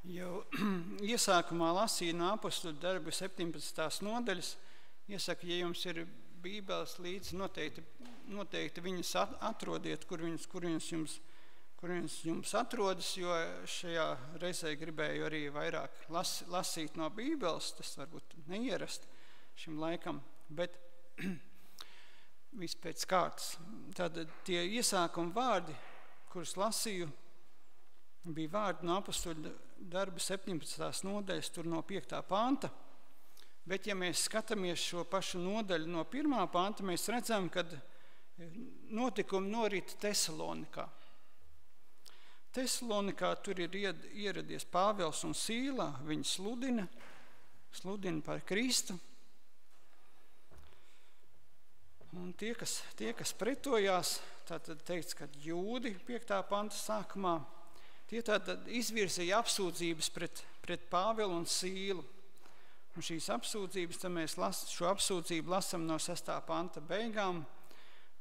Jau iesākumā lasīju no Apostuļu darbu 17. nodaļas. Iesaka, ja jums ir bībeles līdzi, noteikti viņas atrodiet, kur viņas jums atrodas, jo šajā reizē gribēju arī vairāk lasīt no bībeles, tas varbūt neierast šim laikam, bet viss pēc kārtas. Tātad tie iesākuma vārdi, kurus lasīju, bija vārdi no Apostuļu darba 17. nodaļas, tur no 5. panta, bet ja mēs skatāmies šo pašu nodaļu no 1. panta, mēs redzam, kad notikumi norit Tesalonikā. Tesalonikā tur ir ieradies Pāvils un Sīla, viņi sludina par Kristu. Un tie, kas pretojās, tātad teikts, ka jūdi 5. panta sākumā, tie tātad izvirzīja apsūdzības pret Pāvilu un Sīlu. Un šīs apsūdzības, tad mēs šo apsūdzību lasam no 6. panta beigām.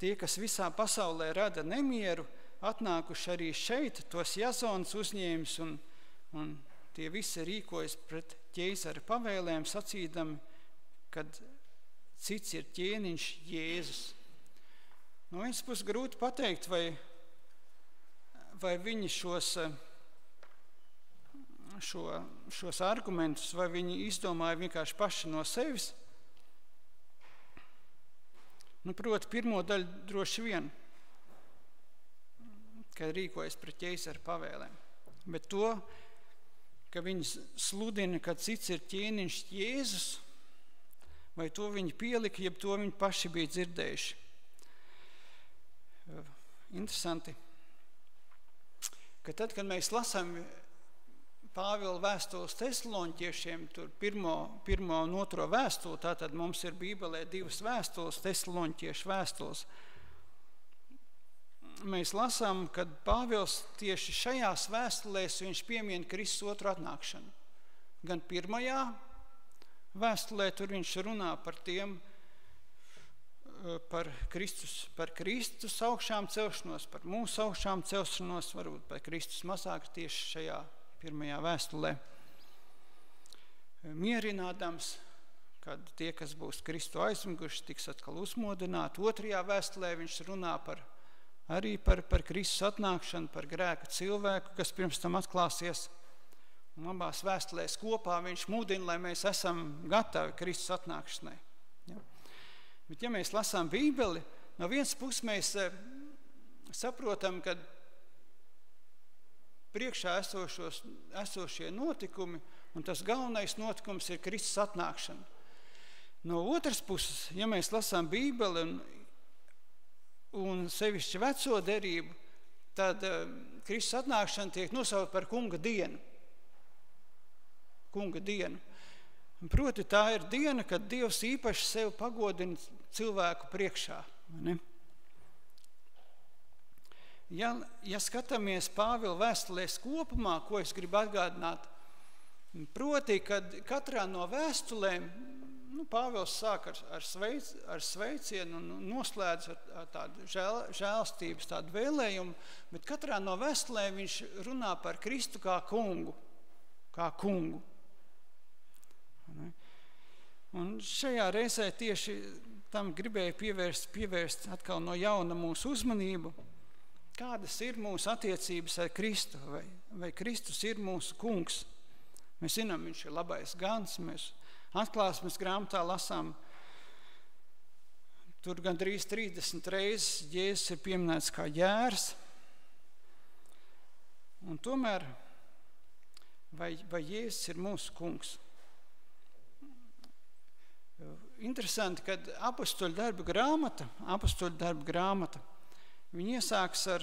Tie, kas visā pasaulē rada nemieru, atnākuši arī šeit, tos Jasons uzņēmis un tie visi rīkojas pret ķeizara pavēlēm, sacīdami, kad cits ir ķēniņš Jēzus. No vienas puses grūti pateikt, vai viņi šos argumentus, vai viņi izdomāja vienkārši paši no sevis. Proti, pirmo daļu droši vien, kad rīkojas pret ķeizara pavēlēm. Bet to, ka viņi sludina, ka cits ir ķēniņš Jēzus, vai to viņi pielika, jeb to viņi paši bija dzirdējuši. Interesanti, ka tad, kad mēs lasām Pāvila vēstules Tesaloniķiešiem, tur pirmo un otro vēstuli, tātad mums ir Bībelē 2 vēstules, Tesaloniķiešu vēstules. Mēs lasām, kad Pāvils tieši šajās vēstulēs viņš piemina Kristus otru atnākšanu. Gan pirmajā vēstulē tur viņš runā par tiem, par Kristus augšām celšanos, par mūsu augšām celšanos, varbūt par Kristus mazāk tieši šajā pirmajā vēstulē. Mierinādams, kad tie, kas būs Kristu aizmiguši, tiks atkal uzmodināti. Otrajā vēstulē viņš runā arī par Kristus atnākšanu, par grēku cilvēku, kas pirms tam atklāsies. Un abās vēstulēs kopā viņš mudina, lai mēs esam gatavi Kristus atnākšanai. Ja? Bet ja mēs lasām Bībeli, no vienas puses mēs saprotam, ka priekšā esošie notikumi, un tas galvenais notikums ir Kristus atnākšana. No otras puses, ja mēs lasām Bībeli un sevišķi veco derību, tad Kristus atnākšana tiek nosaukt par kunga dienu. Kunga dienu. Proti, tā ir diena, kad Dievs īpaši sevi pagodina cilvēku priekšā. Ne? Ja skatāmies Pāvila vēstulēs kopumā, ko es gribu atgādināt, proti, kad katrā no vēstulēm Pāvils sāk ar sveicienu un noslēdz ar tādu žēlstības, tādu vēlējumu, bet katrā no vēstulēm viņš runā par Kristu kā kungu. Un šajā reizē tieši tam gribēju pievērst atkal no jauna mūsu uzmanību. Kādas ir mūsu attiecības ar Kristu, vai Kristus ir mūsu kungs? Mēs zinām, viņš ir labais gans, mēs Atklāsmes grāmatā lasām, tur gandrīz 30 reizes Jēzus ir pieminēts kā jērs. Un tomēr, vai Jēzus ir mūsu kungs? Interesanti, kad Apostuļu darba grāmata, viņi iesāks ar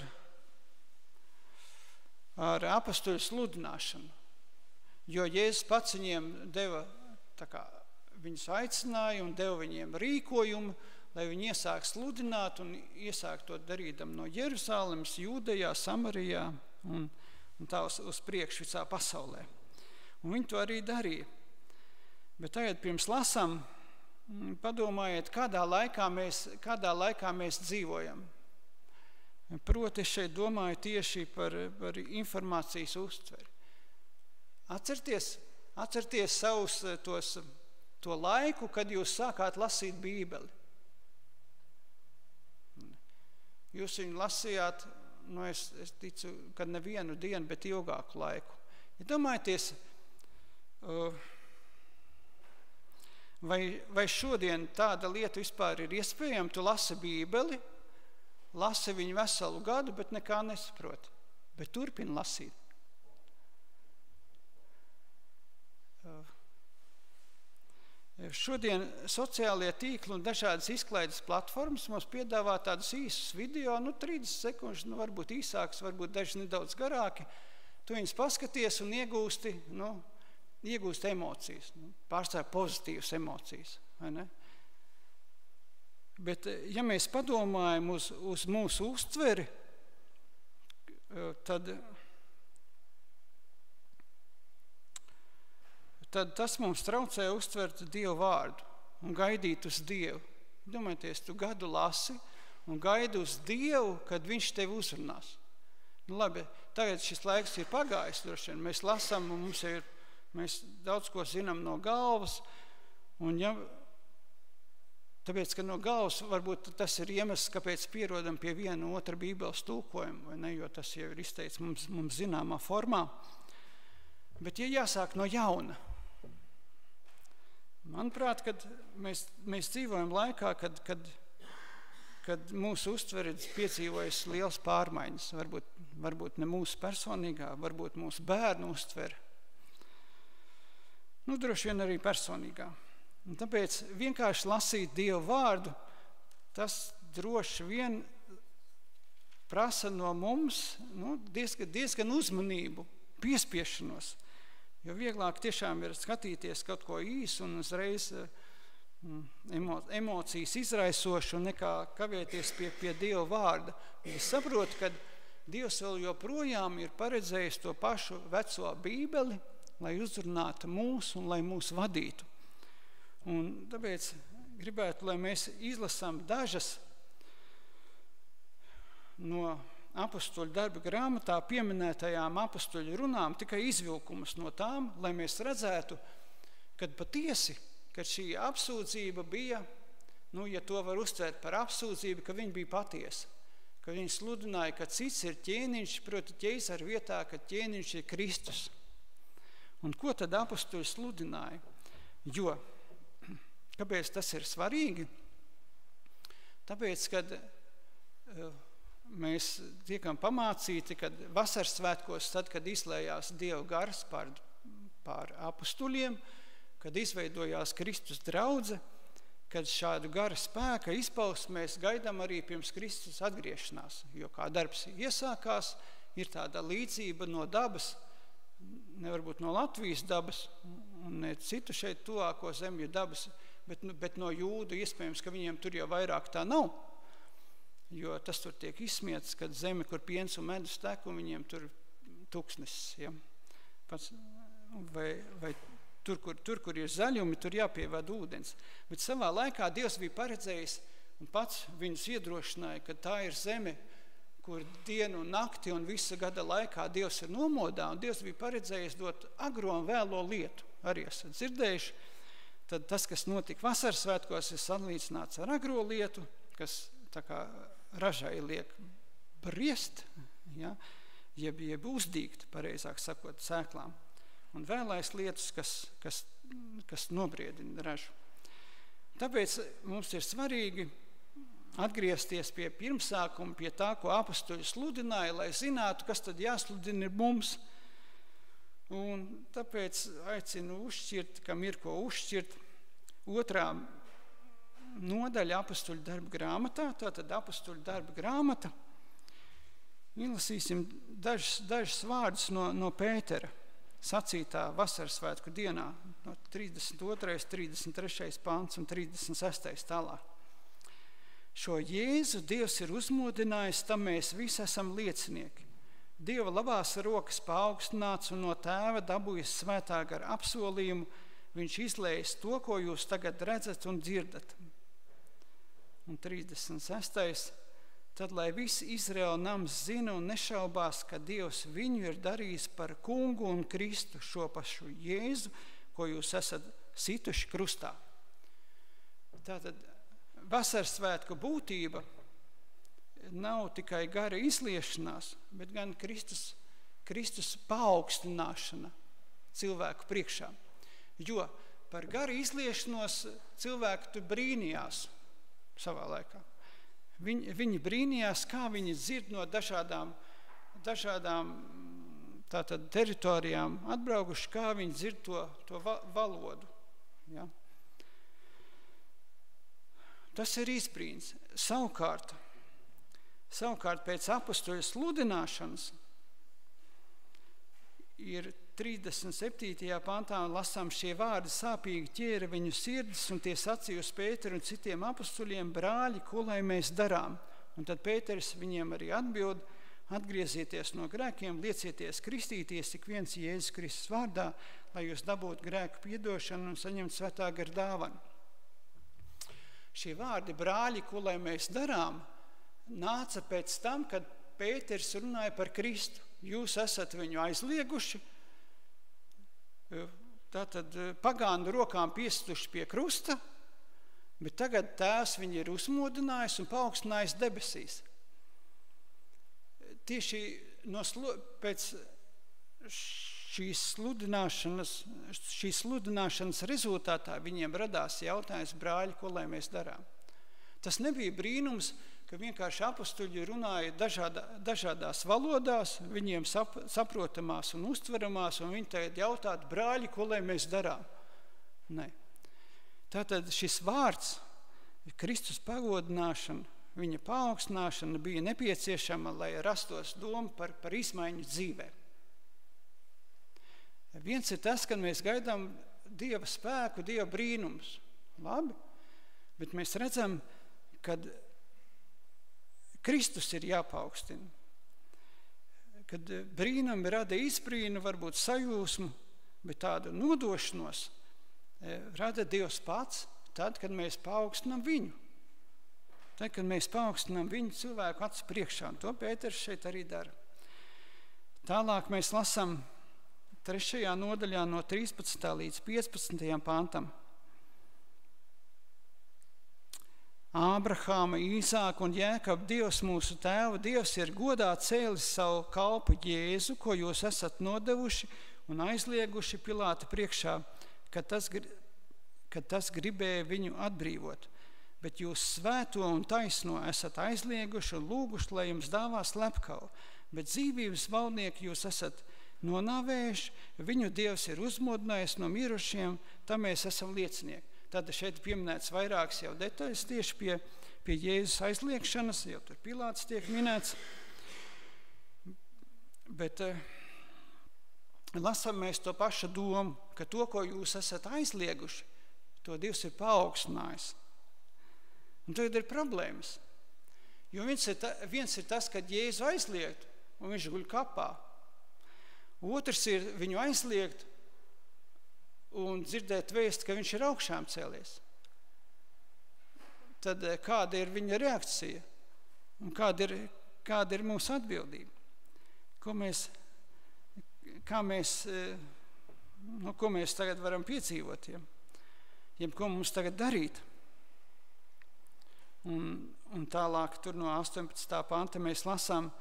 apostuļu sludināšanu, jo Jēzus pats viņiem deva, viņus aicināja un deva viņiem rīkojumu, lai viņi iesāk sludināt un iesāk to darīdam no Jeruzalemes, Jūdejā, Samarijā un tā uz priekšu visā pasaulē. Un viņi to arī darīja. Bet tagad pirms lasām, padomājiet, kādā laikā mēs dzīvojam. Proti, es šeit domāju tieši par informācijas uztveri. Atcerieties savus to laiku, kad jūs sākāt lasīt Bībeli. Jūs viņu lasījāt, es ticu, kad nevienu dienu, bet ilgāku laiku. Ja domājieties, vai šodien tāda lieta vispār ir iespējama? Tu lasi Bībeli, lasi viņu veselu gadu, bet nekā nesaproti. Bet turpini lasīt. Šodien sociālie tīkli un dažādas izklaides platformas mums piedāvā tādus īsus video, 30 sekundes, varbūt īsāks, varbūt daži nedaudz garāki. Tu viņus paskaties un iegūst emocijas, pārstāv pozitīvas emocijas, vai ne? Bet, ja mēs padomājam uz mūsu uztveri, tad tas mums traucē uztvert Dievu vārdu un gaidīt uz Dievu. Domājieties, tu gadu lasi un gaidi uz Dievu, kad viņš tevi uzrunās. Labi, tagad šis laiks ir pagājis, droši vien. Mēs lasām, un mēs daudz ko zinām no galvas, un tāpēc, ka no galvas varbūt tas ir iemesls, kāpēc pierodam pie viena otra Bībeles tulkojuma, vai ne, jo tas jau ir izteikts mums zināmā formā. Bet, ja jāsāk no jauna, manuprāt, kad mēs dzīvojam laikā, kad mūsu uztvere piedzīvojas liels pārmaiņas, varbūt ne mūsu personīgā, varbūt mūsu bērnu uztvere, droši vien arī personīgā. Un tāpēc vienkārši lasīt Dievu vārdu, tas droši vien prasa no mums diezgan uzmanību, piespiešanos. Jo vieglāk tiešām ir skatīties kaut ko īsu un uzreiz emocijas izraisošu nekā kavēties pie Dieva vārda. Es saprotu, ka Dievs vēl joprojām ir paredzējis to pašu veco Bībeli, lai uzrunātu mūs un lai mūs vadītu. Un tāpēc gribētu, lai mēs izlasām dažas no apostoļu darba grāmatā pieminētajām apostoļu runām, tikai izvilkumus no tām, lai mēs redzētu, kad patiesi, kad šī apsūdzība bija, ja to var uztvērt par apsūdzību, ka viņa bija patiesa, ka viņa sludināja, ka cits ir ķēniņš, proti ķeizara vietā, ka ķēniņš ir Kristus. Un ko tad apostoļi sludināja? Jo, kāpēc tas ir svarīgi? Tāpēc, kad mēs tiekam pamācīti, kad vasaras svētkos, tad, kad izlējās Dieva gars pār apostuļiem, kad izveidojās Kristus draudze, kad šādu gara spēka izpausmi mēs gaidām arī pirms Kristus atgriešanās. Jo kā darbs iesākās, ir tāda līdzība no dabas, nevarbūt no Latvijas dabas, un ne citu šeit tuvāko zemju dabas, bet no Jūdu iespējams, ka viņiem tur jau vairāk tā nav. Jo tas tur tiek izsmiets, kad zeme, kur piens un medus tek, un viņiem tur tuksnesis. Ja? Vai tur, kur ir zaļumi, tur jāpievada ūdens. Bet savā laikā Dievs bija paredzējis un pats viņus iedrošināja, ka tā ir zeme, kur dienu un nakti un visa gada laikā Dievs ir nomodā, un Dievs bija paredzējis dot agro un vēlo lietu. Arī esat dzirdējuši, tad tas, kas notika vasaras svētkos, ir salīdzināts ar agro lietu, kas tā kā ražai liek briest, ja, jeb uzdīgt, pareizāk sakot, sēklām. Un vēlais lietus, kas nobriedina ražu. Tāpēc mums ir svarīgi atgriezties pie pirmsākuma, pie tā, ko apostoļi sludināja, lai zinātu, kas tad jāsludina ir mums. Un tāpēc aicinu uzšķirt, kam ir ko uzšķirt, 2. nodaļa apostoļu darba grāmatā, tātad apostoļu darba grāmata. Izlasīsim dažus vārdus no Pētera sacītā vasaras svētku dienā, no 32., 33. pants un 36. tālāk. Šo Jēzu Dievs ir uzmodinājis, tam mēs visi esam liecinieki. Dieva labās rokas paaugstināts un no Tēva dabūjis svētā gara apsolījumu, viņš izlējis to, ko jūs tagad redzat un dzirdat. Un 36. tad lai visi Izraēla nams zina un nešaubās, ka Dievs viņu ir darījis par kungu un Kristu, šo pašu Jēzu, ko jūs esat situši krustā. Tātad vasaras svētku būtība nav tikai gara izliešanās, bet gan Kristus paaugstināšana cilvēku priekšā. Jo par garu izliešanos cilvēku tu brīnījās savā laikā. Viņi brīnījās, kā viņi dzird no dažādām tātad teritorijām atbraukuši, kā viņi dzird to valodu. Ja? Tas ir izbrīns. Savukārt pēc apustuļu sludināšanas ir 37. pantā lasām šie vārdi sāpīgi ķēra viņu sirdis, un tie sacīja uz Pēteru un citiem apustuļiem: brāļi, ko lai mēs darām? Un tad Pēters viņiem arī atbild: atgriezieties no grēkiem, liecieties kristīties ik viens Jēzus Kristus vārdā, lai jūs dabūtu grēku piedošanu un saņemt svētā gara dāvanu. Šie vārdi, brāļi, ko lai mēs darām, nāca pēc tam, kad Pēters runāja par Kristu. Jūs esat viņu aizlieguši, tātad pagānu rokām piestuši pie krusta, bet tagad Tēvs viņu ir uzmodinājis un paaugstinājis debesīs. Tieši pēc šīs sludināšanas rezultātā viņiem radās jautājums: brāļi, ko lai mēs darām? Tas nebija brīnums, ka vienkārši apustuļi runāja dažādās valodās, viņiem saprotamās un uztveramās, un viņi tagad jautātu: brāļi, ko lai mēs darām? Nē. Tātad šis vārds, Kristus pagodināšana, viņa paaugstināšana bija nepieciešama, lai rastos doma par izmaiņu dzīvē. Viens ir tas, kad mēs gaidām Dieva spēku, Dieva brīnumus. Labi, bet mēs redzam, kad Kristus ir jāpaukstina. Kad brīnumi rada izbrīnu, varbūt sajūsmu, bet tādu nodošanos rada Dievs pats, tad, kad mēs paaugstinām viņu. Tad, kad mēs paaugstinām viņu cilvēku acu priekšā. To Pēters šeit arī dara. Tālāk mēs lasām 3. nodaļā no 13. līdz 15. pantam. Ābrahāma, Īzāka un Jēkaba Dievs, mūsu tēva Dievs, ir godā cēlis savu kalpu Jēzu, ko jūs esat nodevuši un aizlieguši Pilāta priekšā, kad tas gribēja viņu atbrīvot. Bet jūs svēto un taisno esat aizlieguši un lūguši, lai jums dāvā slepkavu. Bet dzīvības valdnieku jūs esat nonāvējuši, viņu Dievs ir uzmodinājis no mirušiem, tam mēs esam liecinieki. Tad šeit pieminēts vairākas jau detaļas tieši pie Jēzus aizliekšanas, jau tur Pilāts tiek minēts. Bet lasām mēs to pašu domu, ka to, ko jūs esat aizlieguši, to Dievs ir paaugstinājis. Un tagad ir problēmas. Jo viens ir tas, kad Jēzu aizliegt, un viņš guļ kapā. Otrs ir viņu aizliegt un dzirdēt vēst, ka viņš ir augšām cēlies. Tad kāda ir viņa reakcija? Un kāda ir mūsu atbildība? Ko mēs tagad varam piedzīvot? Jeb ko mums tagad darīt? Un tālāk tur no 18. panta mēs lasām: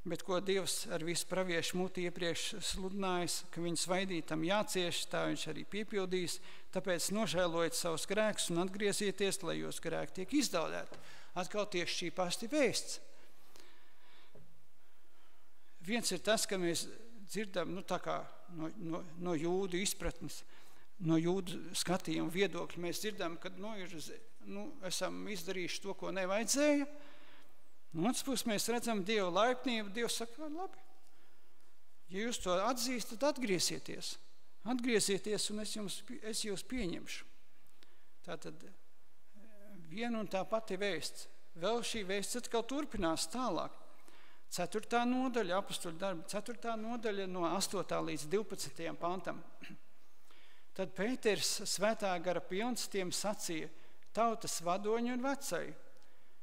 bet ko Dievs ar visu praviešu muti iepriekš sludinājis, ka viņu svaidītam jācieš, tā viņš arī piepildīs, tāpēc nožēlojiet savus grēkus un atgriezieties, lai jūs grēki tiek izdaudēti. Atkal tieši šī pasti vēsts. Viens ir tas, ka mēs dzirdam tā kā no jūdu izpratnes, no jūdu skatījuma viedokļa. Mēs dzirdam, ka esam izdarījuši to, ko nevajadzēja. No otras puses mēs redzam Dieva laipnību. Dievs saka: labi, ja jūs to atzīstat, atgriezieties. Atgriezieties un es jūs pieņemšu. Tātad viena un tā pati vēsts. Vēl šī vēsts atkal turpinās tālāk. 4. nodaļa, apustuļu darbi, 4. nodaļa no 8. līdz 12. pantam. Tad Pēters svētā gara pilns tiem sacīja: tautas vadoņi un vecai,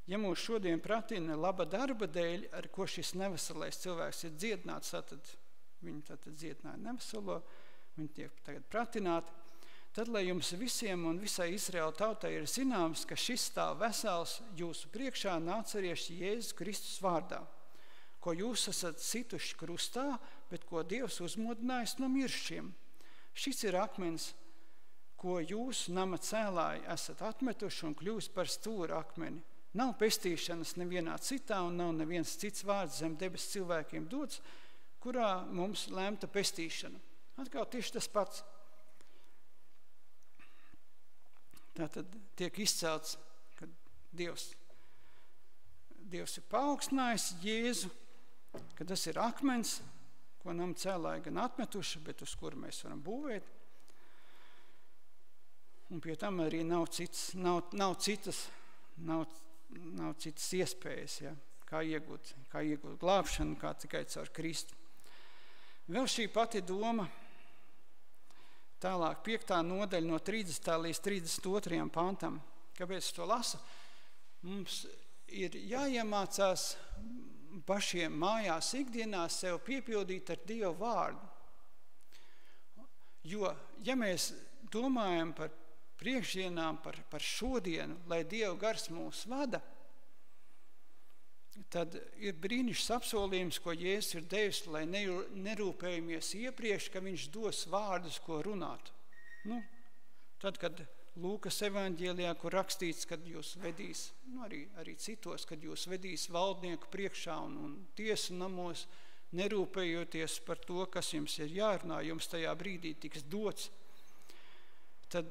Ja mūs šodien pratina laba darba dēļ, ar ko šis neveselais cilvēks ir dziedināts, tad viņi dziedināja neveselo, viņi tiek tagad pratināti, tad, lai jums visiem un visai Izraēla tautai ir zināms, ka šis stāv vesels jūsu priekšā nācerieši Jēzus Kristus vārdā, ko jūs esat situši krustā, bet ko Dievs uzmodinājis no miršiem. Šis ir akmens, ko jūs nama cēlāji esat atmetuši un kļūst par stūra akmeni. Nav pestīšanas nevienā citā un nav neviens cits vārds zem debes cilvēkiem dots, kurā mums lemta pestīšana. Atkal tieši tas pats. Tātad tiek izcelts, ka Dievs ir paaugstinājis Jēzu, ka tas ir akmens, ko nama cēlāji gan atmetuši, bet uz kuru mēs varam būvēt. Un pie tam arī nav citas iespējas, ja, kā iegūt glābšanu, kā tikai caur Kristu. Vēl šī pati doma, tālāk 5. nodaļa no 30. līdz 32. pantam. Kāpēc to lasu? Mums ir jāiemācās pašiem mājās ikdienā sev piepildīt ar Dievu vārdu. Jo, ja mēs domājam par priekšdienām, par šodienu, lai Dieva gars mūs vada, tad ir brīnišķīgs apsolījums, ko Jēzus ir devis, lai nerūpējamies iepriekš, ka viņš dos vārdus, ko runāt. Tad, kad Lūkas evaņģēlijā, kur rakstīts, kad jūs vedīs, arī citos, kad jūs vedīs valdnieku priekšā un tiesu namos, nerūpējoties par to, kas jums ir jārunā, jums tajā brīdī tiks dots, tad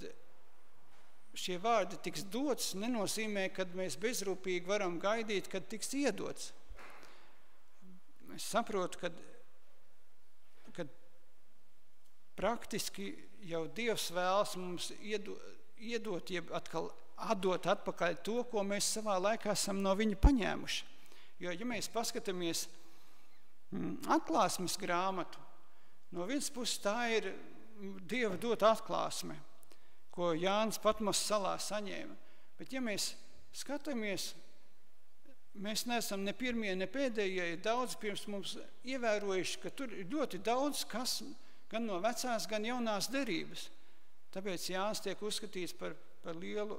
šie vārdi tiks dots, nenozīmē, kad mēs bezrūpīgi varam gaidīt, kad tiks iedots. Es saprotu, kad praktiski jau Dievs vēlas mums iedot, jeb atkal atdot atpakaļ to, ko mēs savā laikā esam no viņa paņēmuši. Jo, ja mēs paskatāmies atklāsmes grāmatu, no vienas puses tā ir Dieva dota atklāsme, ko Jānis Patmos salā saņēma. Bet ja mēs skatāmies, mēs neesam ne pirmie, ne pēdējie, daudz pirms mums ievērojuši, ka tur ir ļoti daudz, kas gan no vecās, gan jaunās derības. Tāpēc Jānis tiek uzskatīts par lielu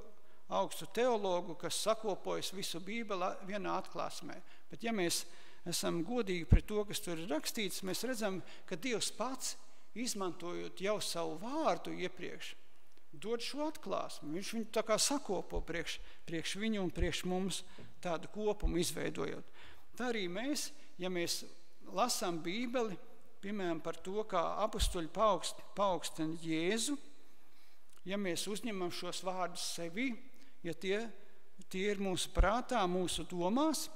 augstu teologu, kas sakopojas visu Bībeli vienā atklāsmē. Bet ja mēs esam godīgi pret to, kas tur ir rakstīts, mēs redzam, ka Dievs pats, izmantojot jau savu vārdu iepriekš, dod šo atklāsmi. Viņš viņu tā kā sakopo priekš viņu un priekš mums tādu kopumu izveidojot. Tā arī mēs, ja mēs lasām Bībeli, piemēram par to, kā apustuļi paaugstina Jēzu, ja mēs uzņemam šos vārdus sevī, ja tie ir mūsu prātā, mūsu domās,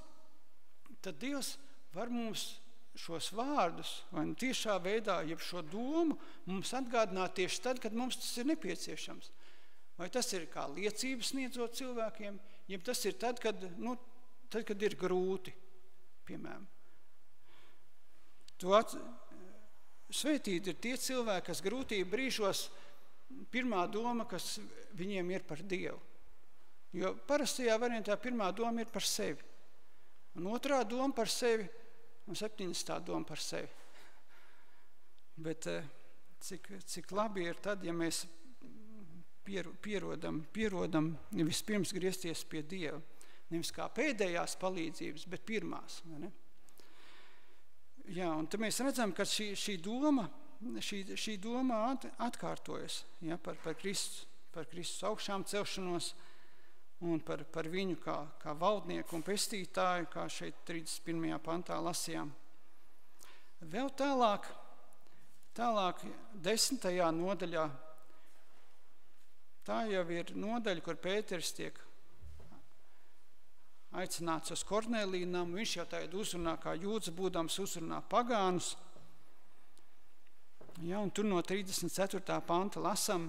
tad Dievs var mums šos vārdus, vai tiešā veidā, jeb šo domu, mums atgādināt tieši tad, kad mums tas ir nepieciešams. Vai tas ir kā liecības sniedzot cilvēkiem, jeb tas ir tad, kad ir grūti, piemēram. Svētīti ir tie cilvēki, kas grūtību brīžos pirmā doma, kas viņiem ir par Dievu. Jo parastajā variantā pirmā doma ir par sevi. Un otrā doma par sevi, un 70. doma par sevi. Bet cik labi ir tad, ja mēs pierodam vispirms griezties pie Dieva. Nevis kā pēdējās palīdzības, bet pirmās. Ne? Jā, un tad mēs redzam, ka šī doma atkārtojas, ja, par Kristus augšām celšanos un par viņu kā valdnieku un pestītāju, kā šeit 31. pantā lasījām. Vēl tālāk 10. nodaļā, tā jau ir nodaļa, kur Pēters tiek aicināts uz Kornēlija namu. Viņš jau tagad uzrunā, kā jūds būdams uzrunā pagānus. Ja, un tur no 34. panta lasam,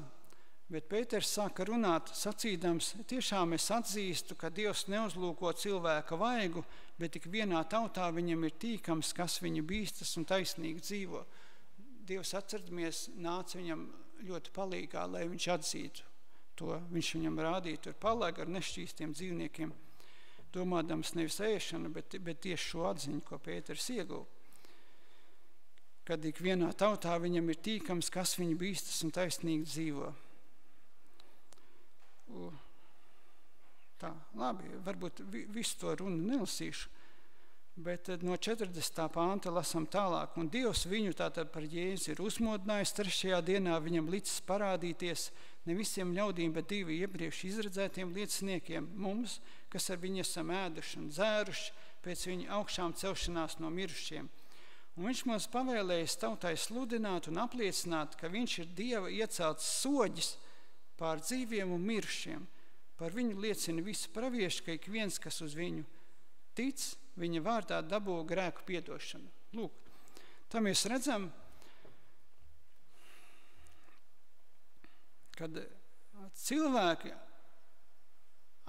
bet Pēters sāka runāt, sacīdams, tiešām es atzīstu, ka Dievs neuzlūko cilvēka vaigu, bet tik vienā tautā viņam ir tīkams, kas viņu bīstas un taisnīgi dzīvo. Dievs, atcerdamies, nāca viņam ļoti palīgā, lai viņš atzītu to. Viņš viņam rādīja tur palaigu ar nešķīstiem dzīvniekiem. domādams nevis ēšanu, bet tieši šo atziņu, ko Pēters ieguva. Kad ikvienā tautā viņam ir tīkams, kas viņu bīstas un taisnīgi dzīvo. Tā, labi, varbūt visu to runu nelasīšu, bet no 40. pānta lasam tālāk. Un Dievs viņu tātad par Jēzu ir uzmodinājis, 3. dienā viņam licis parādīties ne visiem ļaudīm, bet 2 iepriekš izredzētiem lieciniekiem, mums, kas ar viņu esam ēduši un dzēruši pēc viņa augšām celšanās no mirušiem. Un viņš mums pavēlējis tautai sludināt un apliecināt, ka viņš ir Dieva iecelts soģis pār dzīviem un mirušiem. Par viņu liecina visi pravieši, ka ik viens, kas uz viņu tic, viņa vārdā dabū grēku piedošanu. Lūk, tā mēs redzam, kad cilvēki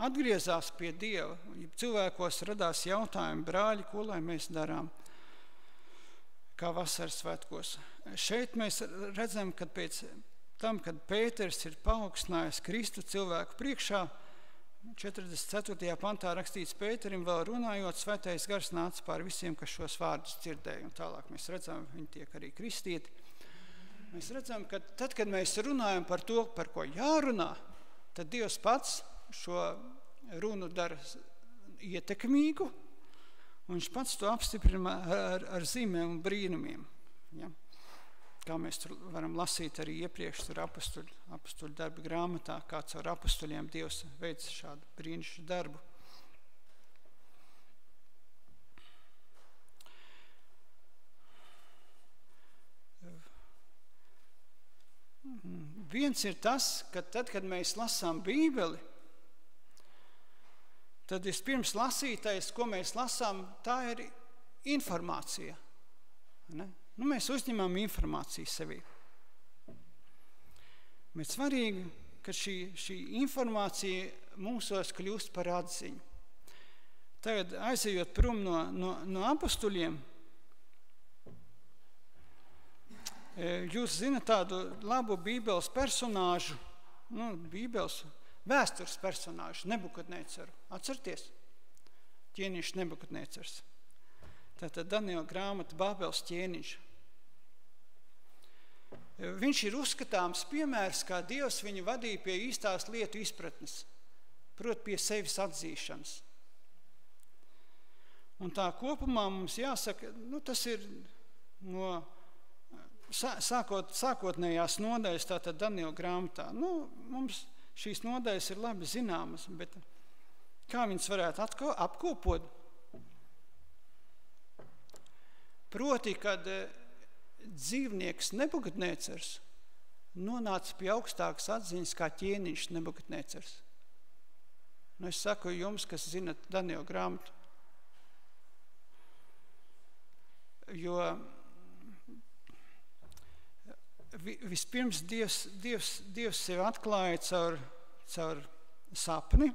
atgriezās pie Dieva, cilvēkos radās jautājumi, brāļi, ko lai mēs darām, kā vasaras svētkos. Šeit mēs redzam, kad pēc tam, kad Pēters ir paaugstinājis Kristu cilvēku priekšā, 44. pantā rakstīts Pēterim vēl runājot, Svētais Gars nāca pār visiem, kas šos vārdus dzirdēja. Un tālāk mēs redzam, viņi tiek arī kristīti. Mēs redzam, ka tad, kad mēs runājam par to, par ko jārunā, tad Dievs pats šo runu dara ietekmīgu, un viņš pats to apstiprina ar zīmēm un brīnumiem. Ja? Kā mēs tur varam lasīt arī iepriekš tur apustuļu darba grāmatā, kā caur apustuļiem Dievs veic šādu brīnišķīgu darbu. Viens ir tas, ka tad, kad mēs lasām Bībeli, tad vispirms lasītais, ko mēs lasām, tā ir informācija. Ne? Mēs uzņemam informāciju sevī. Bet svarīgi, ka šī informācija mūsos kļūst par atziņu. Tagad aizejot prom no apustuļiem, jūs zināt tādu labu Bībeles personāžu, Bībeles vēstures personāžu, Nebukadnēcaru. Atcerieties? Ķēniņš Nebukadnēcars. Tātad Daniela grāmata Bābeles ķēniņš. Viņš ir uzskatāms piemērs, kā Dievs viņu vadīja pie īstās lietu izpratnes, proti pie sevis atzīšanas. Un tā kopumā mums jāsaka, tas ir no sākotnējās nodaļas, tātad Daniela grāmatā. Mums šīs nodaļas ir labi zināmas, bet kā viņas varētu apkopot? Proti, kad dzīvnieks Nebukadnēcars nonāca pie augstākas atziņas kā ķēniņš Nebukadnēcars. Es saku jums, kas zinat Daniela grāmatu, jo vispirms Dievs sevi atklāja caur sapni,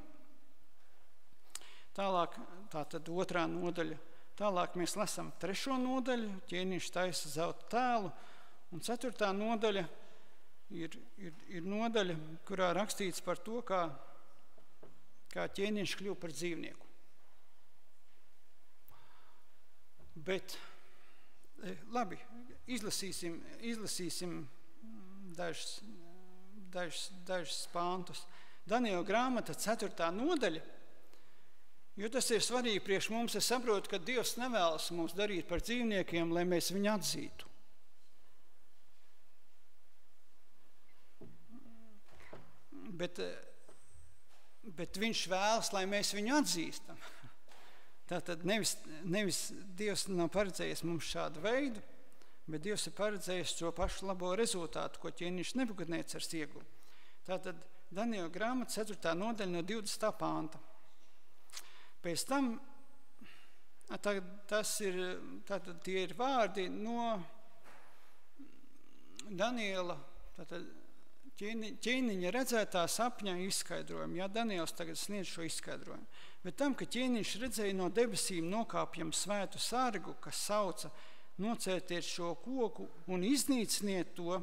tālāk tātad 2. nodaļa. Tālāk mēs lasām 3. nodaļu, ķēniņš taisa zelta tēlu, un 4. nodaļa ir nodaļa, kurā rakstīts par to, kā ķēniņš kļuva par dzīvnieku. Bet, labi, izlasīsim dažus pāntus. Daniela grāmata 4. nodaļa, jo tas ir svarīgi priekš mums. Es saprotu, ka Dievs nevēlas mūs darīt par dzīvniekiem, lai mēs viņu atzītu. Bet viņš vēlas, lai mēs viņu atzīstam. Tātad nevis Dievs nav paredzējis mums šādu veidu, bet Dievs ir paredzējis šo pašu labo rezultātu, ko ķēniņš Nebukadnēcars ieguva. Tātad Daniela grāmata 4. nodaļa no 20. pānta. Pēc tam tie ir vārdi no Daniela ķēniņa redzētā sapņā izskaidrojumu. Jā, Daniels tagad sniedz šo izskaidrojumu. Bet tam, ka ķēniņš redzēja no debesīm nokāpjam svētu sargu, kas sauca nocērtiet šo koku un iznīciniet to,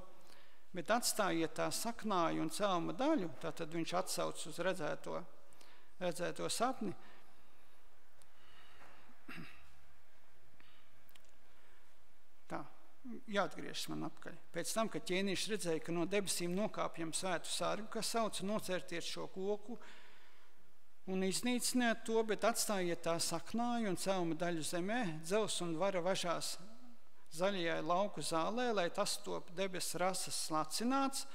bet atstājiet tā saknāju un celma daļu, tātad viņš atsauc uz redzēto sapni. jāatgriežas man atpakaļ. Pēc tam, kad ķēniņš redzēja, ka no debesīm nokāpjam svētu sargu, kas sauc nocerties šo koku un iznīciniet to, bet atstājiet tā saknāju un celma daļu zemē, dzels un vara važās zaļajai lauku zālē, lai tas top debes rases slacināts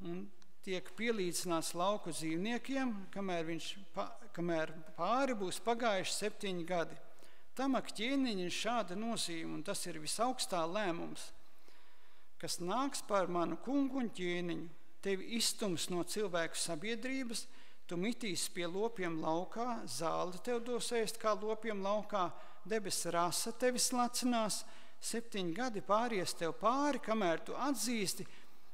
un tiek pielīdzināts lauku dzīvniekiem, kamēr pāri būs pagājuši 7 gadi. Tam ak ķēniņa ir šāda nozīme, un tas ir visaugstā lēmums, kas nāks pār manu kungu un ķēniņu. Tevi izstums no cilvēku sabiedrības, tu mitīs pie lopiem laukā, zāli tev dos ēst kā lopiem laukā, debes rasa tevi slacinās, 7 gadi pāries tev pāri, kamēr tu atzīsti,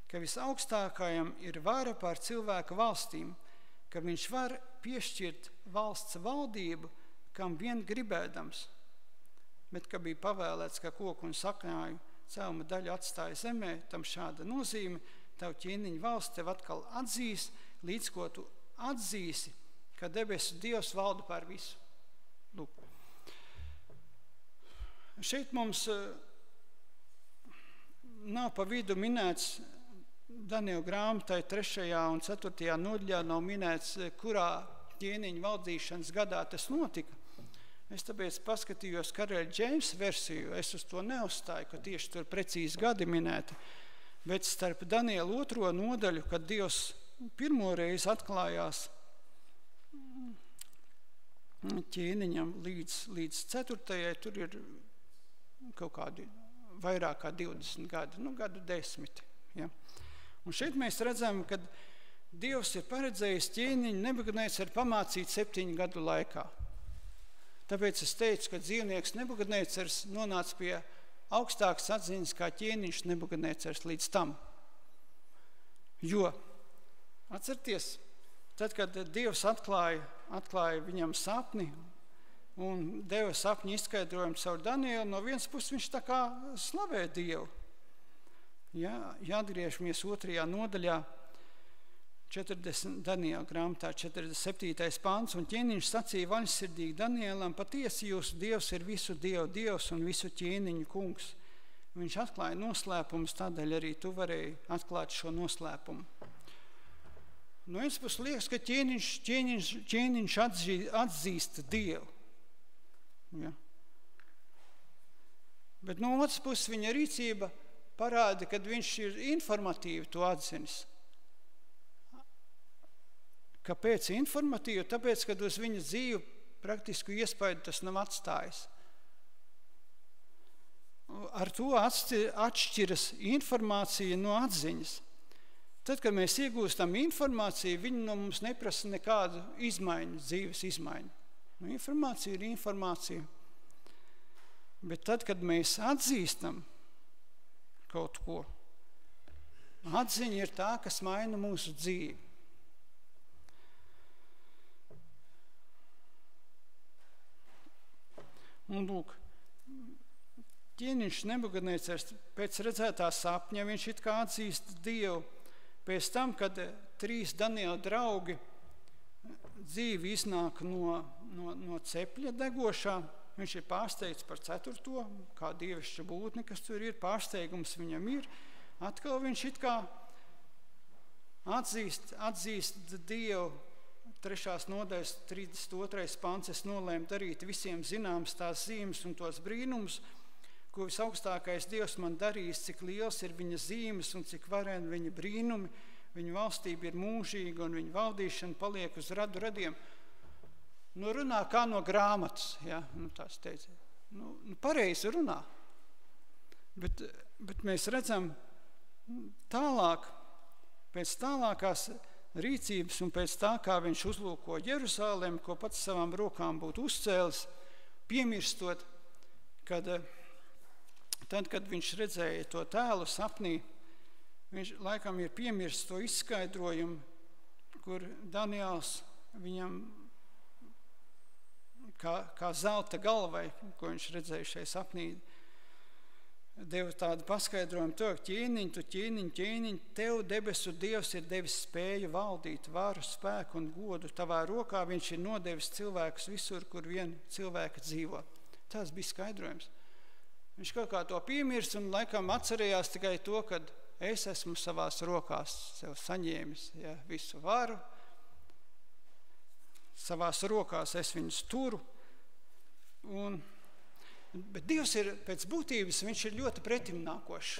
ka visaugstākajam ir vara pār cilvēku valstīm, ka viņš var piešķirt valsts valdību, kam vien gribēdams, bet ka bija pavēlēts, ka koku un saknāju celma daļu atstāja zemē, tam šāda nozīme, tavu ķēniņu valsts tev atkal atzīs, līdz ko tu atzīsi, ka debesu Dievs valda pār visu. Lūk. Šeit mums nav pa vidu minēts, Daniela grāmatai 3. un 4. nodaļā nav minēts, kurā ķēniņu valdīšanas gadā tas notika. Es tāpēc paskatījos Karaļa Džeimsa versiju, es uz to neuzstāju, ka tieši tur precīzi gadi minēti, bet starp Daniela 2. nodaļu, kad Dievs pirmoreiz atklājās ķēniņam līdz 4. tur ir kaut kādi vairāk kā 20 gadi, gadu 10. Ja? Un šeit mēs redzam, ka Dievs ir paredzējis ķēniņu Nebukadnecari pamācīt 7 gadu laikā. Tāpēc es teicu, ka dzīvnieks Nebukadnecars nonāca pie augstākas atziņas kā ķēniņš Nebukadnecars līdz tam. Jo, atcerieties, tad, kad Dievs atklāja viņam sapni un deva sapņu izskaidrojumu caur Danielu, no vienas puses viņš tā kā slavē Dievu. Ja atgriežamies 2. nodaļā, Daniela grāmatā 47. pants, un ķēniņš sacīja vaļsirdīgi Danielam, patiesi jūsu Dievs ir visu Dievu Dievs un visu ķēniņu kungs. Viņš atklāja noslēpumus, tādēļ arī tu varēji atklāt šo noslēpumu. No vienas puses liekas, ka ķēniņš atzīst Dievu. Ja? Bet no otras puses viņa rīcība parāda, kad viņš ir informatīvi to atzinis. Kāpēc informatīvi? Tāpēc, kad uz viņa dzīvi praktisku iespaidu tas nav atstājis. Ar to atšķiras informācija no atziņas. Tad, kad mēs iegūstam informāciju, viņa no mums neprasa nekādu izmaiņu, dzīves izmaiņu. Informācija ir informācija. Bet tad, kad mēs atzīstam kaut ko, atziņa ir tā, kas maina mūsu dzīvi. Un lūk, ķēniņš Nebukadnecars pēc redzētā sapņa, viņš it kā atzīst Dievu. Pēc tam, kad 3 Daniela draugi dzīvi iznāk no cepļa degošā, viņš ir pārsteigts par 4. kā dievišķa būtni, kas tur ir, pārsteigums viņam ir. Atkal viņš it kā atzīst Dievu. 3. nodaļas 32. pants, es nolēmu darīt visiem zināms tās zīmes un tos brīnumus, ko visaugstākais Dievs man darīs, cik liels ir viņa zīmes un cik vareni viņa brīnumi, viņa valstība ir mūžīga un viņa valdīšana paliek uz radu radiem. Runā kā no grāmatas, ja? Tās teica. Pareizi runā. Bet mēs redzam tālāk, pēc tālākās rīcības un pēc tā, kā viņš uzlūko Jeruzalemi, ko pats savām rokām būtu uzcēlis, piemirstot, tad, kad viņš redzēja to tēlu sapnī, viņš laikam ir piemirsts to izskaidrojumu, kur Daniels viņam kā zelta galvai, ko viņš redzēja šai sapnī, deva tādu paskaidrojumu, to ķēniņ, tu ķēniņ, tev debesu Dievs ir devis spēju valdīt, varu, spēku un godu. Tavā rokā viņš ir nodevis cilvēkus visur, kur vien cilvēki dzīvo. Tas bija skaidrojums. Viņš kaut kā to piemirst un laikam atcerējās tikai to, ka es esmu savās rokās sev saņēmis, ja, visu varu. Savās rokās es viņus turu. Bet Dievs ir pēc būtības, viņš ir ļoti pretimnākošs.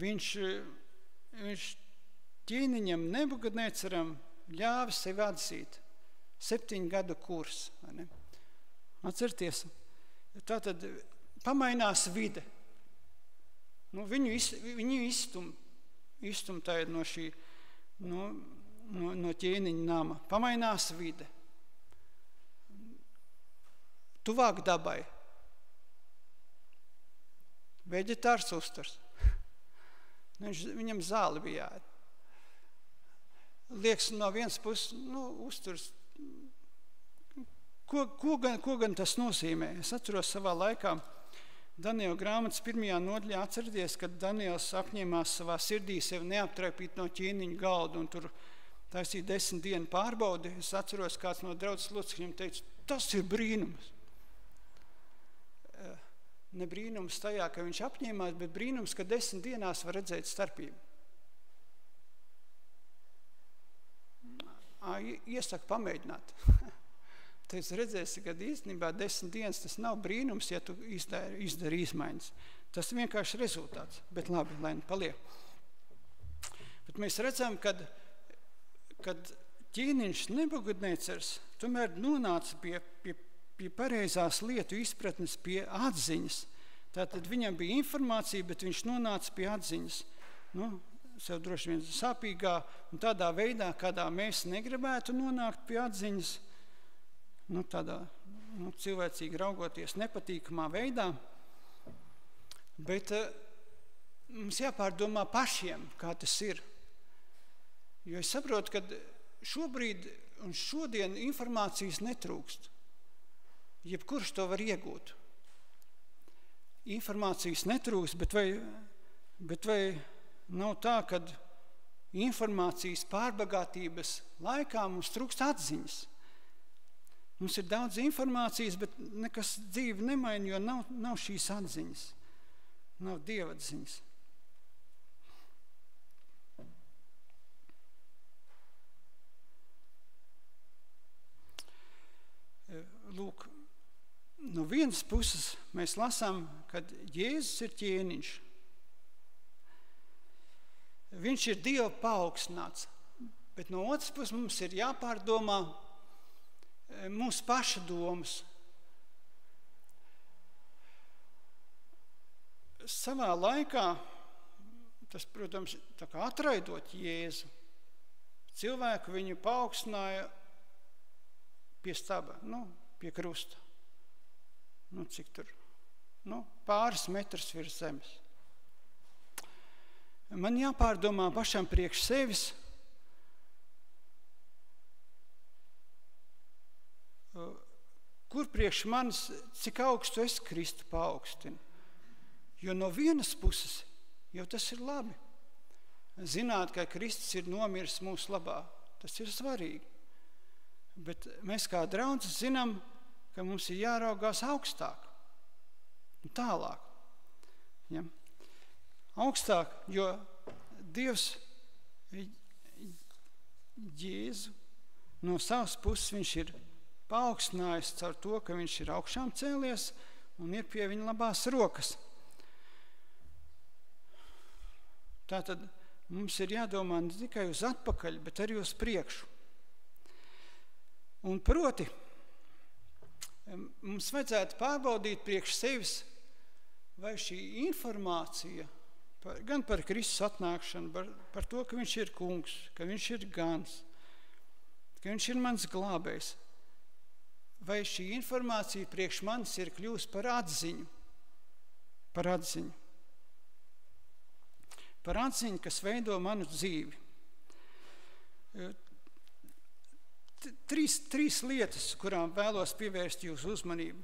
Viņš ķīniņam Nebukadnecaram ļāva sevi atzīt 7 gadu kurs. Atcerieties, tātad pamainās vide. Viņu izstum tād no šī, no ķēniņa nama. Pamainās vide. Tuvāk dabai. Veģetārs uzturs. Viņam zāli bija jāēd. Liekas, no vienas puses, uzturs. Ko gan tas nozīmē? Es atceros savā laikā Daniela grāmatas 1. nodaļā atcerieties, kad Daniels apņēmās savā sirdī sevi neaptraipīt no ķīniņa galda un tur taisīja 10 dienu pārbaudi. Es atceros, kāds no draudzes locekļiem teica, tas ir brīnums. Ne brīnums tajā, ka viņš apņēmās, bet brīnums, ka 10 dienās var redzēt starpību. Iesaku pamēģināt. Tad es redzēsi, ka īstenībā 10 dienas tas nav brīnums, ja tu izdari izmaiņas. Tas ir vienkārši rezultāts, bet labi, lai paliek. Bet mēs redzam, kad ķīniņš Nebukadnecars tomēr nonāca pie pareizās lietu izpratnes, pie atziņas. Tātad viņam bija informācija, bet viņš nonāca pie atziņas. Sev droši vien sāpīgā un tādā veidā, kādā mēs negribētu nonākt pie atziņas, tādā cilvēcīgi raugoties nepatīkamā veidā. Bet mums jāpārdomā pašiem, kā tas ir. Jo es saprotu, ka šobrīd un šodien informācijas netrūkst. Jebkurš to var iegūt. Informācijas netrūkst, bet vai nav tā, ka informācijas pārbagātības laikā mums trūkst atziņas. Mums ir daudz informācijas, bet nekas dzīvi nemaina, jo nav šīs atziņas. Nav Dieva atziņas. Lūk, no vienas puses mēs lasām, kad Jēzus ir ķēniņš. Viņš ir Dieva paaugstināts, bet no otras puses mums ir jāpārdomā mūsu paša domas. Savā laikā, tas, protams, tā kā atraidot Jēzu, cilvēku viņu paaugstināja pie staba, pie krusta. Cik tur? Pāris metrus virs zemes. Man jāpārdomā pašam priekš sevis, kur priekš manis, cik augstu es Kristu paaugstinu. Jo no vienas puses, jo tas ir labi. Zināt, ka Kristus ir nomiris mūsu labā, tas ir svarīgi. Bet mēs kā draudzes zinām, ka mums ir jāraugās augstāk un tālāk. Ja? Augstāk, jo Dievs Jēzu no savas puses viņš ir paaugstinājis caur to, ka viņš ir augšām cēlies un ir pie viņa labās rokas. Tātad mums ir jādomā ne tikai uz atpakaļ, bet arī uz priekšu. Un proti, mums vajadzētu pārbaudīt priekš sevis, vai šī informācija gan par Kristus atnākšanu, par to, ka viņš ir kungs, ka viņš ir gans, ka viņš ir mans glābējs, vai šī informācija priekš manis ir kļūst par atziņu, kas veido manu dzīvi. Trīs lietas, kurām vēlos pievērst jūsu uzmanību.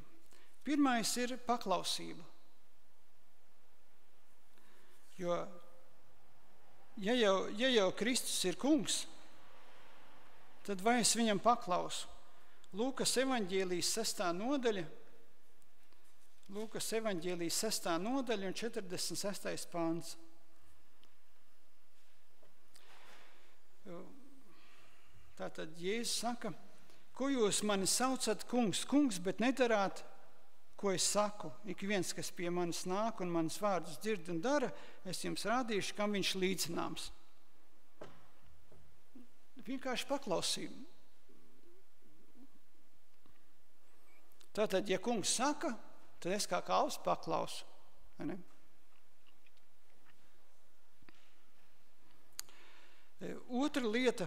Pirmais ir paklausība. Jo, ja jau Kristus ir kungs, tad vai es viņam paklausu? Lūkas evaņģēlijas 6. nodaļa, Lūkas evaņģēlijas 6. nodaļa un 46. pāns. Tātad Jēzus saka, ko jūs mani saucat kungs, kungs, bet nedarāt, ko es saku. Ik viens, kas pie manis nāk un manas vārdus dzird un dara, es jums rādīšu, kam viņš līdzināms. Vienkārši paklausību. Tātad, ja kungs saka, tad es kā kalps paklausu. Vai ne? Otra lieta,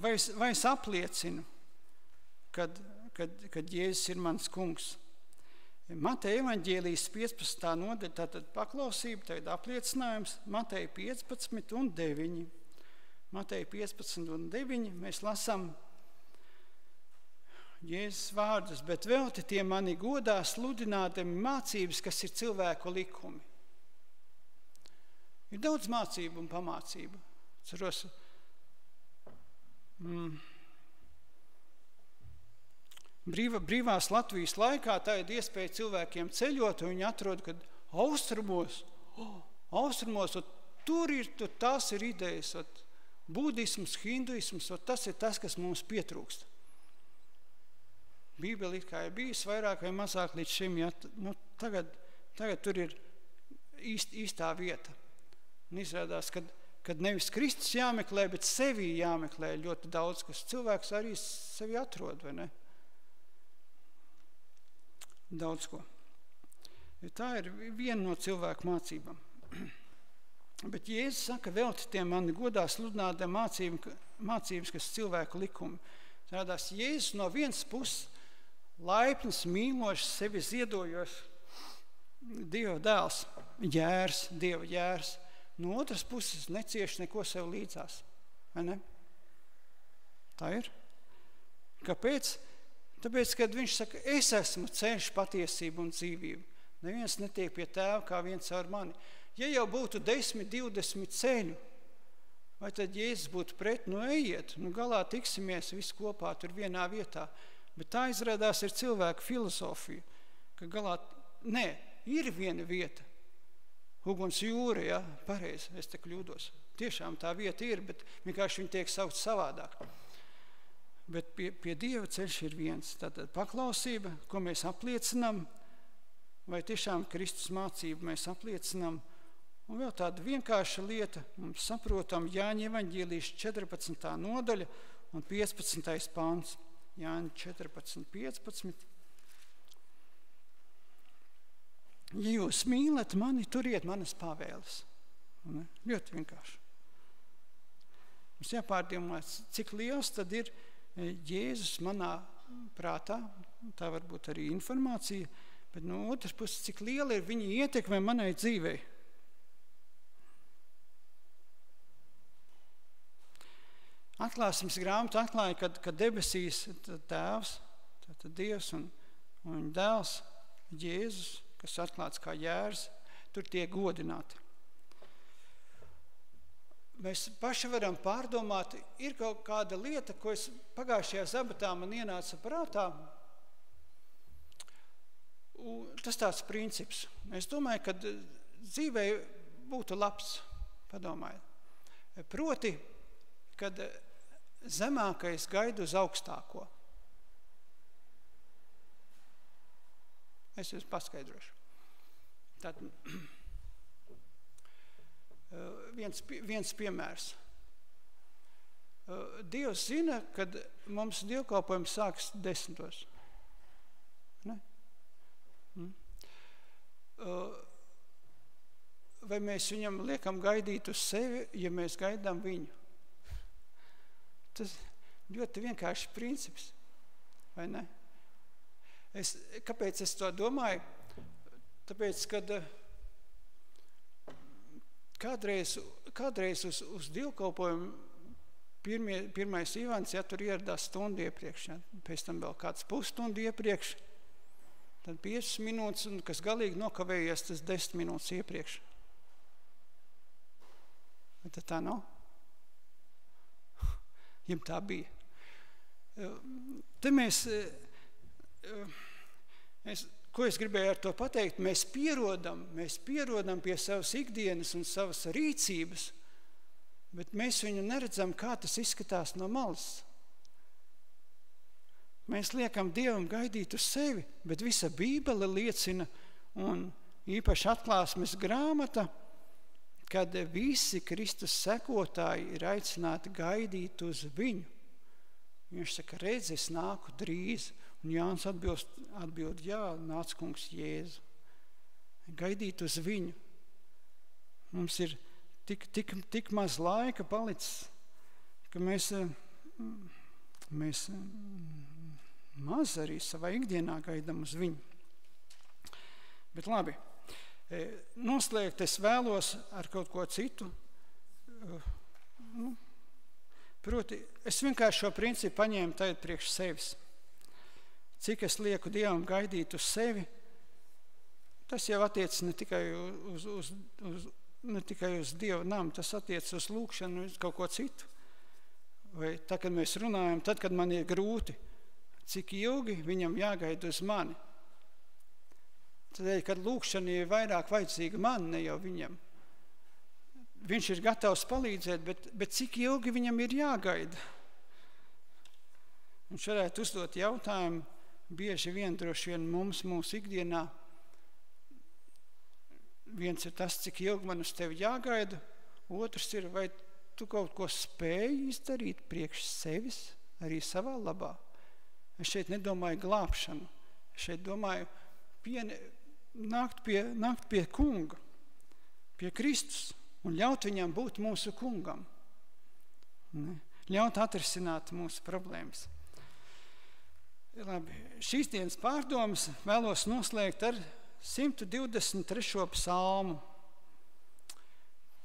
vai es apliecinu, kad Jēzus ir mans kungs. Mateja evaņģēlijas 15. nodaļa, tātad paklausība, tagad apliecinājums, Mateja 15 un 9. Mateja 15 un 9 mēs lasām Jēzus vārdus, bet velti tie mani godā sludinādami mācības, kas ir cilvēku likumi. Ir daudz mācību un pamācību. Ceros, brīvās Latvijas laikā tā ir iespēja cilvēkiem ceļot, un viņi atrod, kad austrumos, tur tās ir idejas, budisms, hinduisms, tas ir tas, kas mums pietrūkst. Bībele it kā ir bijis vairāk vai mazāk līdz šim, tagad tur ir īstā vieta. Un izrādās, kad nevis Kristus jāmeklē, bet sevi jāmeklē ļoti daudz, kas cilvēks arī sevi atrod, vai ne? Daudz ko. Tā ir viena no cilvēku mācībām. Bet Jēzus saka, velti tie mani godā sludinātā mācības, kas cilvēku likumi. Tādās Jēzus no vienas puses laipns, mīlošs, sevi ziedojošs Dieva dēls, Dieva jērs. No otras puses necieš neko sev līdzās. Vai ne? Tā ir. Kāpēc? Tāpēc, kad viņš saka, es esmu ceļš, patiesība un dzīvība. Neviens netiek pie tēva kā viens ar mani. Ja jau būtu 10, 20 ceļu, vai tad Jēzus būtu pret, ejiet, galā tiksimies visi kopā tur vienā vietā. Bet tā izrādās ir cilvēku filozofija, ka galā, ir viena vieta, Uguns jūra, ja, pareizi, es te kļūdos. Tiešām tā vieta ir, bet vienkārši viņi tiek saukt savādāk. Bet pie Dieva ceļš ir viens. Tātad paklausība, ko mēs apliecinām, vai tiešām Kristus mācību mēs apliecinām. Un vēl tāda vienkārša lieta, mums saprotam Jāņa evaņģēlijas 14. nodaļa un 15. pāns. Jāņa 14, 15. Ja jūs mīlat mani, turiet manas pavēles. Ļoti vienkārši. Mums jāpārdomā, cik liels tad ir Jēzus manā prātā, tā varbūt arī informācija, bet no otras puses, cik liela ir viņa ietekme manai dzīvei. Atklāsmes grāmata atklāja, kad debesīs tēvs, tātad Dievs un dēls, Jēzus, kas atklāts kā jērs, tur tiek godināti. Mēs paši varam pārdomāt, ir kaut kāda lieta, ko es pagājušajā sabatā man ienāca prātā. Tas tāds princips. Es domāju, ka dzīvē būtu labs, padomājiet. Proti, kad zemākais gaida uz augstāko. Es jums paskaidrošu. Tātad, viens piemērs. Dievs zina, kad mums dievkalpojums sāks 10. Ne? Vai mēs viņam liekam gaidīt uz sevi, ja mēs gaidām viņu? Tas ļoti vienkārši princips, vai ne? Kāpēc es to domāju? Tāpēc, kad kādreiz uz dievkalpojumu pirmais Ivans, ja tur ieradās stundu iepriekš, ja, pēc tam vēl kāds pusstundu iepriekš, tad 5 minūtes, un kas galīgi nokavējies, tas 10 minūtes iepriekš. Vai tad tā nav? Jums tā bija. Te ko es gribēju ar to pateikt? Mēs pierodam pie savas ikdienas un savas rīcības, bet mēs viņu neredzam, kā tas izskatās no malas. Mēs liekam Dievam gaidīt uz sevi, bet visa Bībele liecina, un īpaši Atklāsmes grāmata, kad visi Kristus sekotāji ir aicināti gaidīt uz viņu. Viņš saka, redz, es nāku drīz. Un Jānis atbild, jā, nāc kungs Jēzu. Gaidīt uz viņu. Mums ir tik maz laika palicis, ka mēs maz arī savā ikdienā gaidām uz viņu. Bet labi, noslēgt es vēlos ar kaut ko citu. Proti, es vienkārši šo principu paņēmu tagad priekš sevis. Cik es lieku Dievam gaidīt uz sevi, tas jau attiec ne tikai uz Dieva namu, tas attiec uz lūkšanu, uz kaut ko citu. Vai tad, kad mēs runājam, tad, kad man ir grūti, cik ilgi viņam jāgaida uz mani. Tādēļ, kad lūkšana ir vairāk vajadzīga man, ne jau viņam. Viņš ir gatavs palīdzēt, bet cik ilgi viņam ir jāgaida? Viņš varētu uzdot jautājumu, bieži vien droši vien mūsu ikdienā. Viens ir tas, cik ilgi man uz tevi jāgaida, otrs ir, vai tu kaut ko spēji izdarīt priekš sevis, arī savā labā. Es šeit nedomāju glābšanu, es šeit domāju nākt pie kunga, pie Kristus un ļaut viņam būt mūsu kungam. Ļaut atrisināt mūsu problēmas. Labi, šīs dienas pārdomas vēlos noslēgt ar 123. psalmu.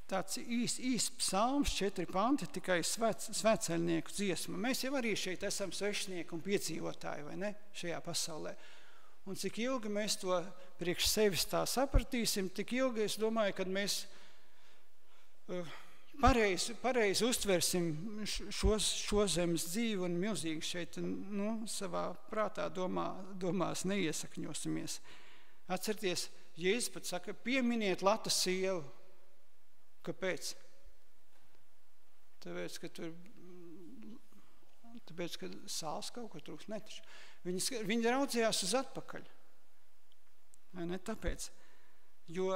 Tāds īs psalms, 4 panti, tikai svētceļnieku dziesma. Mēs jau arī šeit esam svešinieki un piedzīvotāji, vai ne, šajā pasaulē. Un cik ilgi mēs to priekš sevis tā sapratīsim, tik ilgi es domāju, kad mēs pareizi uztversim šo zemes dzīvi un milzīgi šeit savā prātā domās neiesakņosimies. Atcerieties, Jēzus pat saka, pieminiet lata sievu. Kāpēc? Tāpēc, ka sāls kaut ko trūks, netaču. Viņi raudzījās uz atpakaļ. Vai ne? Tāpēc. Jo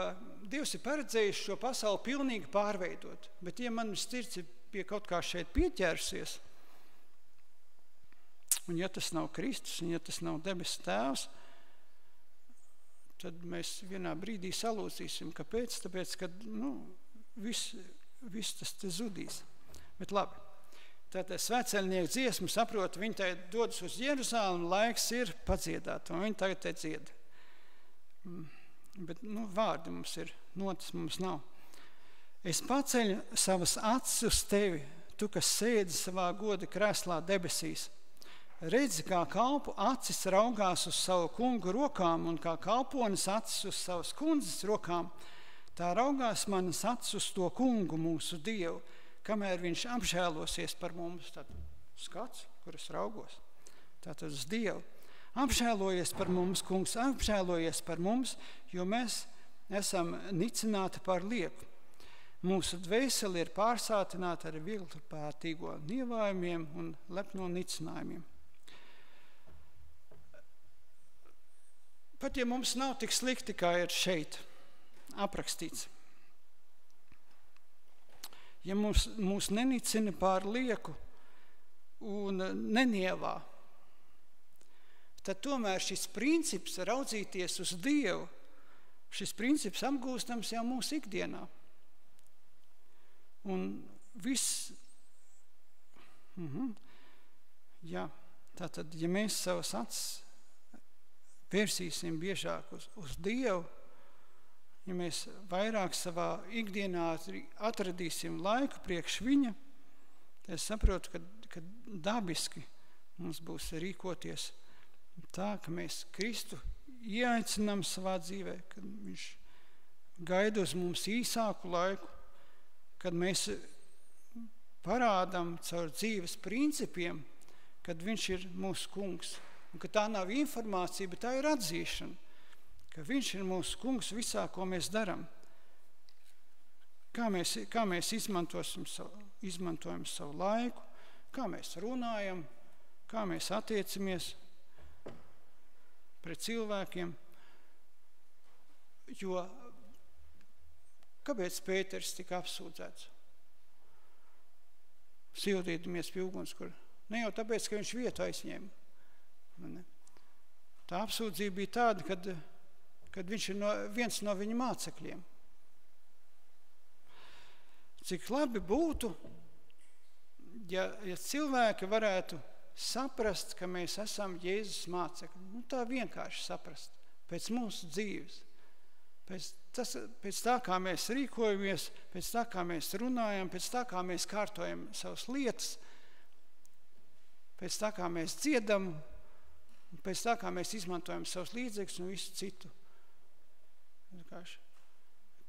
Dievs ir paredzējis šo pasauli pilnīgi pārveidot. Bet, ja man sirds ir pie kaut kā šeit pieķērsies, un ja tas nav Kristus, un ja tas nav debesu Tēvs, tad mēs vienā brīdī salūzīsim. Kāpēc? Tāpēc, ka viss tas te zudīs. Bet labi. Tātad svētceļnieku dziesmu saprot, viņi tagad dodas uz Jeruzālemi, laiks ir padziedāt, un viņi tagad te dzied. Bet vārdi mums ir, notis mums nav. Es paceļu savas acis uz tevi, tu, kas sēdi savā goda krēslā debesīs. Redzi, kā kalpu acis raugās uz savu kungu rokām, un kā kalponis acis uz savas kundzes rokām, tā raugās manas acis uz to kungu, mūsu Dievu, kamēr viņš apžēlosies par mums. Tad skats, kur es raugos, tātad uz Dievu. Apžēlojies par mums, kungs, apžēlojies par mums, jo mēs esam nicināti par lieku. Mūsu dvēseli ir pārsātināta ar vieglprātīgo nievājumiem un lepno nicinājumiem. Pat ja mums nav tik slikti, kā ir šeit aprakstīts. Ja mūs nenicina pār lieku un nenievā, tad tomēr šis princips raudzīties uz Dievu, šis princips apgūstams jau mūsu ikdienā. Un viss, tātad, ja mēs savas acis vērsīsim biežāk uz Dievu, ja mēs vairāk savā ikdienā atradīsim laiku priekš viņa, tad es saprotu, ka dabiski mums būs rīkoties tā, ka mēs Kristu ieaicinām savā dzīvē, kad viņš gaida uz mums īsāku laiku, kad mēs parādām caur dzīves principiem, kad viņš ir mūsu kungs. Un ka tā nav informācija, bet tā ir atzīšana. ka viņš ir mūsu kungs visā, ko mēs darām. Kā mēs izmantojam savu laiku, kā mēs runājam, kā mēs attiecamies pret cilvēkiem. Jo kāpēc Pēters tika apsūdzēts? Sildīdamies pie ugunskura. Ne jau tāpēc, ka viņš vietu aizņēma. Tā apsūdzība bija tāda, kad viņš ir viens no viņa mācekļiem. Cik labi būtu, ja cilvēki varētu saprast, ka mēs esam Jēzus mācekļi. Tā vienkārši saprast, pēc mūsu dzīves. Pēc tā, kā mēs rīkojamies, pēc tā, kā mēs runājam, pēc tā, kā mēs kārtojam savas lietas, pēc tā, kā mēs dziedam, pēc tā, kā mēs izmantojam savus līdzekļus un visu citu.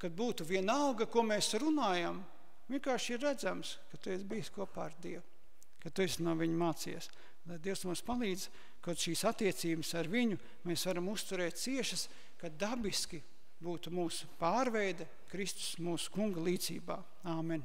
Kad būtu vienalga, ko mēs runājam, vienkārši ir redzams, ka tu esi bijis kopā ar Dievu, ka tu esi no viņa mācījies. Lai Dievs mums palīdz, kad šīs attiecības ar viņu mēs varam uzturēt ciešas, kad dabiski būtu mūsu pārveide Kristus mūsu kunga līdzībā. Āmen.